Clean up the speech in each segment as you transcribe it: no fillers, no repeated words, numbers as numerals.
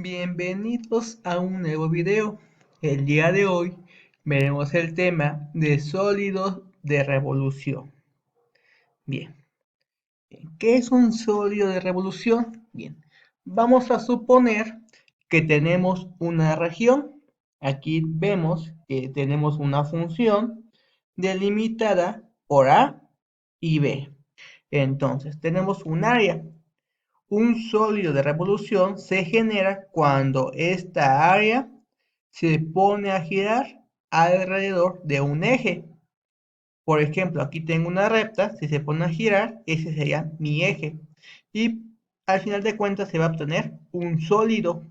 Bienvenidos a un nuevo video. El día de hoy veremos el tema de sólidos de revolución. Bien, ¿qué es un sólido de revolución? Bien, vamos a suponer que tenemos una región. Aquí vemos que tenemos una función delimitada por A y B. Entonces, tenemos un área. Un sólido de revolución se genera cuando esta área se pone a girar alrededor de un eje. Por ejemplo, aquí tengo una recta, si se pone a girar, ese sería mi eje. Y al final de cuentas se va a obtener un sólido.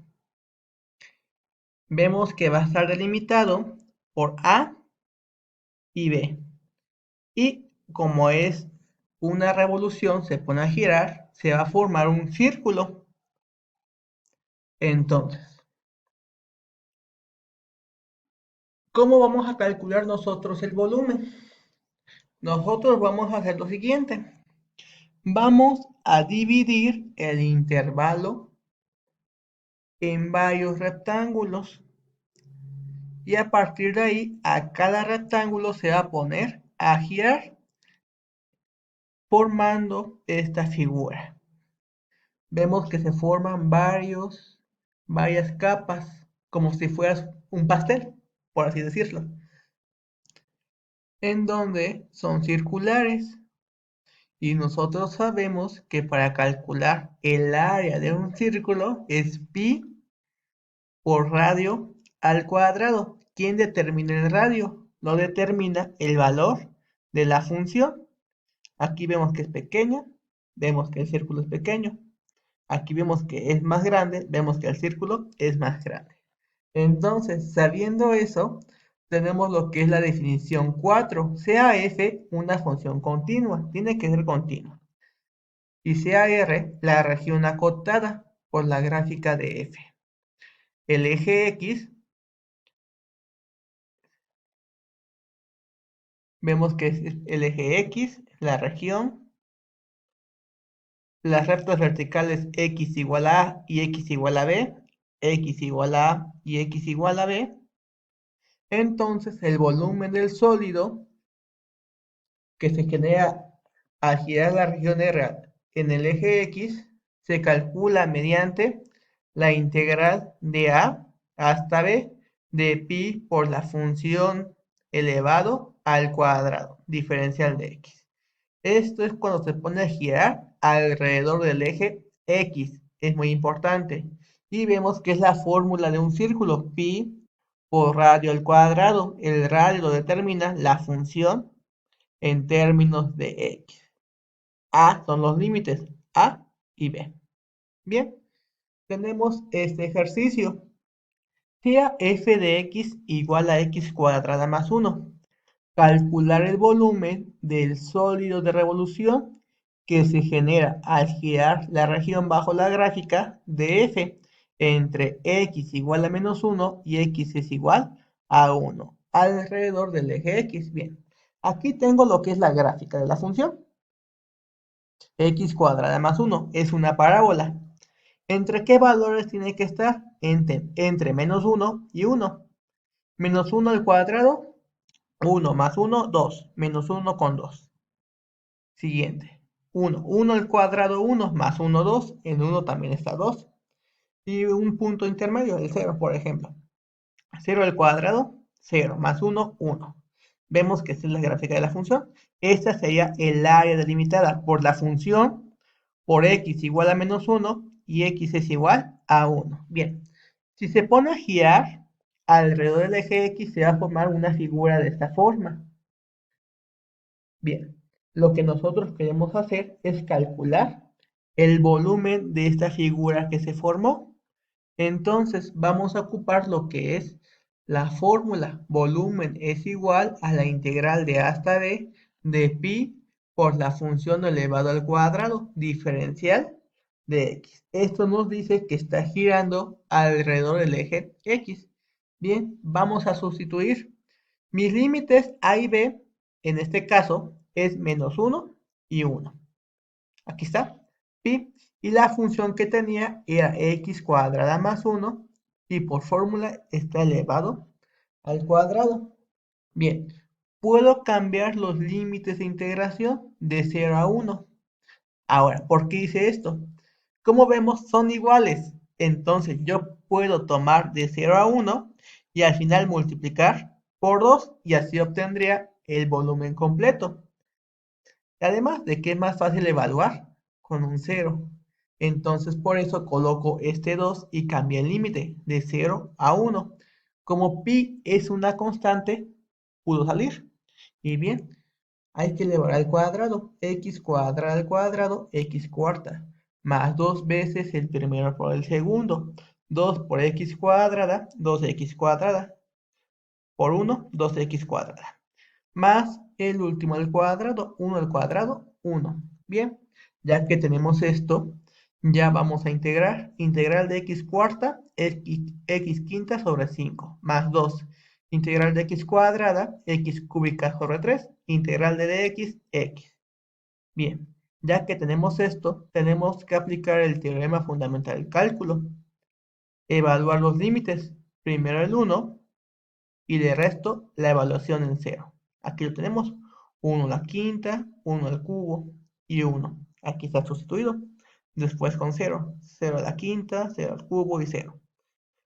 Vemos que va a estar delimitado por A y B. Y como es una revolución, se pone a girar, se va a formar un círculo. Entonces, ¿cómo vamos a calcular nosotros el volumen? Nosotros vamos a hacer lo siguiente. Vamos a dividir el intervalo en varios rectángulos. Y a partir de ahí, a cada rectángulo se va a poner a girar formando esta figura. Vemos que se forman varias capas, como si fueras un pastel, por así decirlo, en donde son circulares. Y nosotros sabemos que para calcular el área de un círculo es pi por radio al cuadrado. ¿Quién determina el radio? Lo determina el valor de la función. Aquí vemos que es pequeña, vemos que el círculo es pequeño. Aquí vemos que es más grande, vemos que el círculo es más grande. Entonces, sabiendo eso, tenemos lo que es la definición 4. Sea f una función continua, tiene que ser continua. Y sea R la región acotada por la gráfica de F. El eje X, vemos que es el eje X, la región, las rectas verticales X igual a A y X igual a B, X igual a A y X igual a B. Entonces el volumen del sólido que se genera al girar la región R en el eje X se calcula mediante la integral de A hasta B de pi por la función elevado al cuadrado diferencial de X. Esto es cuando se pone a girar alrededor del eje X. Es muy importante. Y vemos que es la fórmula de un círculo, pi por radio al cuadrado. El radio lo determina la función en términos de X. A son los límites, A y B. Bien, tenemos este ejercicio. Sea f de x igual a x cuadrada más 1. Calcular el volumen del sólido de revolución que se genera al girar la región bajo la gráfica de f entre x igual a menos 1 y x es igual a 1 alrededor del eje x. Bien, aquí tengo lo que es la gráfica de la función. X cuadrada más 1 es una parábola. ¿Entre qué valores tiene que estar? Entre menos 1 y 1. Menos 1 al cuadrado, 1 más 1, 2. Menos 1 con 2. Siguiente. 1. 1 al cuadrado, 1 más 1, 2. En 1 también está 2. Y un punto intermedio, el 0, por ejemplo. 0 al cuadrado, 0 más 1, 1. Vemos que esta es la gráfica de la función. Esta sería el área delimitada por la función por x igual a menos 1 y x es igual a 1. Bien, si se pone a girar alrededor del eje x se va a formar una figura de esta forma. Bien, lo que nosotros queremos hacer es calcular el volumen de esta figura que se formó. Entonces vamos a ocupar lo que es la fórmula. Volumen es igual a la integral de A hasta B de pi por la función elevado al cuadrado diferencial de x. Esto nos dice que está girando alrededor del eje x. Bien, vamos a sustituir. Mis límites A y B, en este caso, es menos 1 y 1. Aquí está, pi. y la función que tenía era x cuadrada más 1 y por fórmula está elevado al cuadrado. Bien, puedo cambiar los límites de integración de 0 a 1. Ahora, ¿por qué hice esto? Como vemos, son iguales. Entonces yo puedo tomar de 0 a 1 y al final multiplicar por 2 y así obtendría el volumen completo. Además de que es más fácil evaluar con un 0. Entonces por eso coloco este 2 y cambio el límite de 0 a 1. Como pi es una constante, pudo salir. Y bien, hay que elevar al cuadrado. X cuadrado, x cuarta. Más 2 veces el primero por el segundo. 2 por x cuadrada, 2x cuadrada. Por 1, 2x cuadrada. Más el último al cuadrado, 1 al cuadrado, 1. Bien, ya que tenemos esto, ya vamos a integrar. Integral de x cuarta, x quinta sobre 5, más 2. Integral de x cuadrada, x cúbica sobre 3. Integral de dx, x. Bien, ya que tenemos esto, tenemos que aplicar el teorema fundamental del cálculo. Evaluar los límites. Primero el 1 y de resto la evaluación en 0. Aquí lo tenemos, 1 a la quinta, 1 al cubo y 1. Aquí está sustituido. Después con 0, 0 a la quinta, 0 al cubo y 0.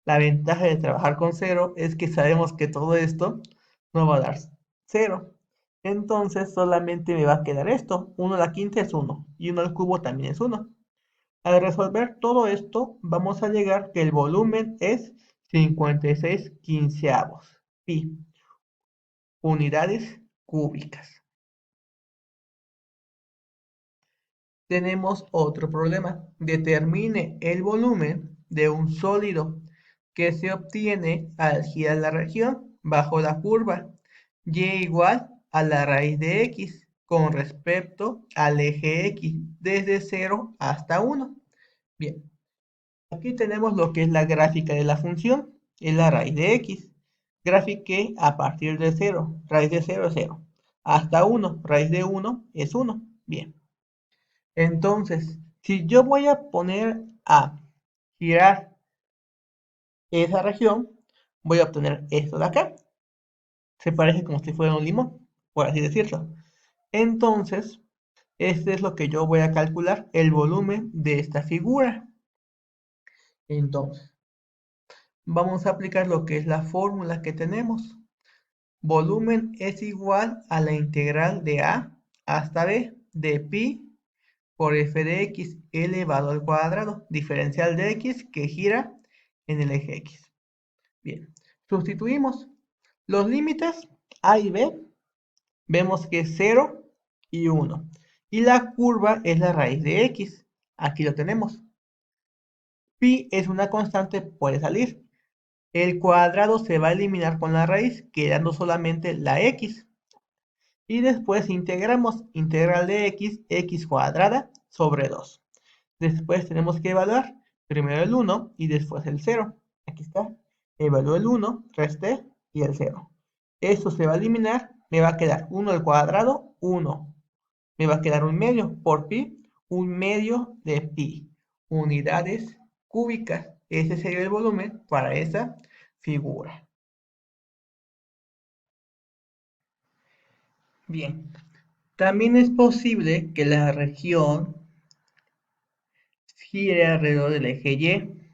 La ventaja de trabajar con 0 es que sabemos que todo esto no va a dar 0. Entonces solamente me va a quedar esto. 1 a la quinta es 1 y 1 al cubo también es 1. Al resolver todo esto, vamos a llegar que el volumen es 56 quinceavos pi unidades cúbicas. Tenemos otro problema. Determine el volumen de un sólido que se obtiene al girar la región bajo la curva y igual a la raíz de x con respecto al eje x desde 0 hasta 1. Bien, aquí tenemos lo que es la gráfica de la función, es la raíz de x. Grafiqué a partir de 0, raíz de 0 es 0, hasta 1, raíz de 1 es 1. Bien, entonces, si yo voy a poner a girar esa región, voy a obtener esto de acá. Se parece como si fuera un limón, por así decirlo. Entonces, este es lo que yo voy a calcular, el volumen de esta figura. Entonces, vamos a aplicar lo que es la fórmula que tenemos. Volumen es igual a la integral de a hasta b de pi por f de x elevado al cuadrado, diferencial de x que gira en el eje x. Bien, sustituimos los límites a y b, vemos que es 0 y 1. Y la curva es la raíz de x, aquí lo tenemos. Pi es una constante, puede salir. El cuadrado se va a eliminar con la raíz, quedando solamente la x. Y después integramos integral de x, x cuadrada sobre 2. Después tenemos que evaluar primero el 1 y después el 0. Aquí está. Evalúo el 1, resté y el 0. Esto se va a eliminar. Me va a quedar 1 al cuadrado, 1. Me va a quedar un medio por pi, un medio de pi. Unidades cúbicas. Ese sería el volumen para esa figura. Bien. También es posible que la región gire alrededor del eje Y,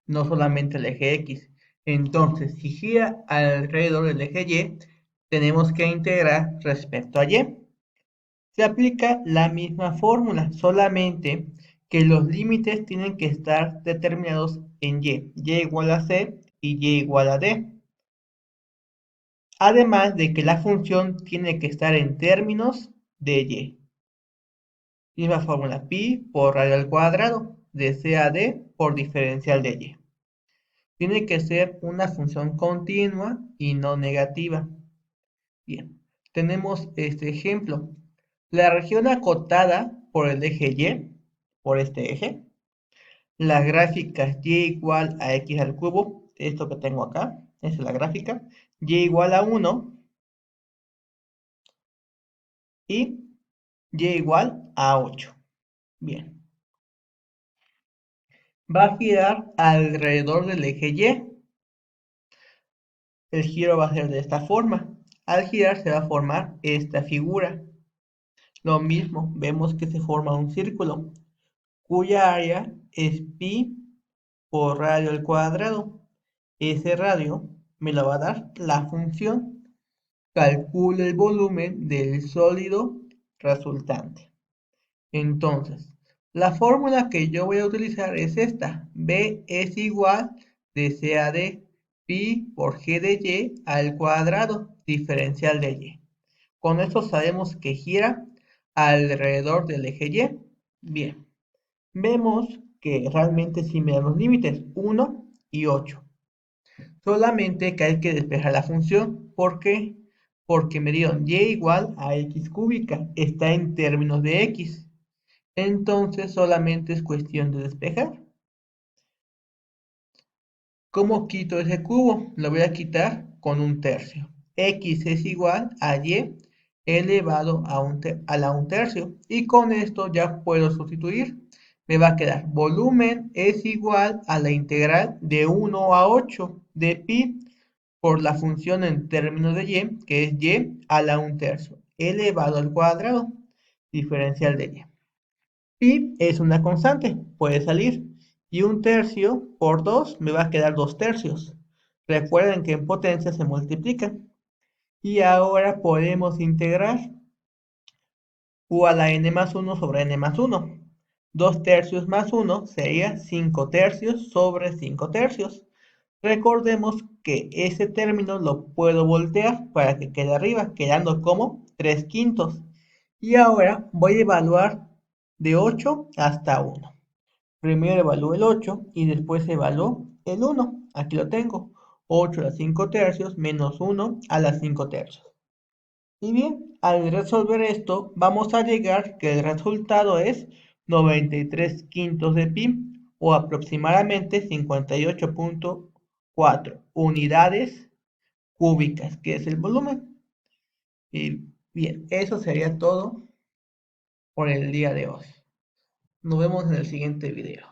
no solamente el eje X. Entonces, si gira alrededor del eje Y, tenemos que integrar respecto a Y. Se aplica la misma fórmula, solamente que los límites tienen que estar determinados en Y. Y igual a C y Y igual a D. Además de que la función tiene que estar en términos de Y. Misma fórmula, pi por radio al cuadrado de C a D por diferencial de Y. Tiene que ser una función continua y no negativa. Bien, tenemos este ejemplo. La región acotada por el eje Y, por este eje, las gráficas Y igual a X al cubo, esto que tengo acá, esa es la gráfica, Y igual a 1 y Y igual a 8. Bien. va a girar alrededor del eje Y. El giro va a ser de esta forma. Al girar se va a formar esta figura. Lo mismo, vemos que se forma un círculo, cuya área es pi por radio al cuadrado. Ese radio me lo va a dar la función. Calcula el volumen del sólido resultante. Entonces, la fórmula que yo voy a utilizar es esta. B es igual de C a D pi por G de Y al cuadrado, diferencial de Y. Con esto sabemos que gira alrededor del eje Y. Bien, vemos que realmente sí me dan los límites 1 y 8. Solamente que hay que despejar la función. ¿Por qué? Porque me dieron y igual a x cúbica. Está en términos de x. Entonces solamente es cuestión de despejar. ¿Cómo quito ese cubo? Lo voy a quitar con un tercio. X es igual a y elevado a la 1/3. Y con esto ya puedo sustituir. Me va a quedar volumen es igual a la integral de 1 a 8 de pi por la función en términos de y, que es y a la 1/3, elevado al cuadrado, diferencial de y. Pi es una constante, puede salir, y 1/3 por 2 me va a quedar 2/3. Recuerden que en potencia se multiplican. Y ahora podemos integrar u a la n más 1 sobre n más 1. 2/3 más 1 sería 5/3 sobre 5/3. Recordemos que ese término lo puedo voltear para que quede arriba, quedando como 3/5. Y ahora voy a evaluar de 8 hasta 1. Primero evalúo el 8 y después evalúo el 1. Aquí lo tengo. 8 a la 5/3 menos 1 a la 5/3. Y bien, al resolver esto, vamos a llegar que el resultado es 93/5 de pi o aproximadamente 58.4 unidades cúbicas, que es el volumen. Y bien, eso sería todo por el día de hoy. Nos vemos en el siguiente video.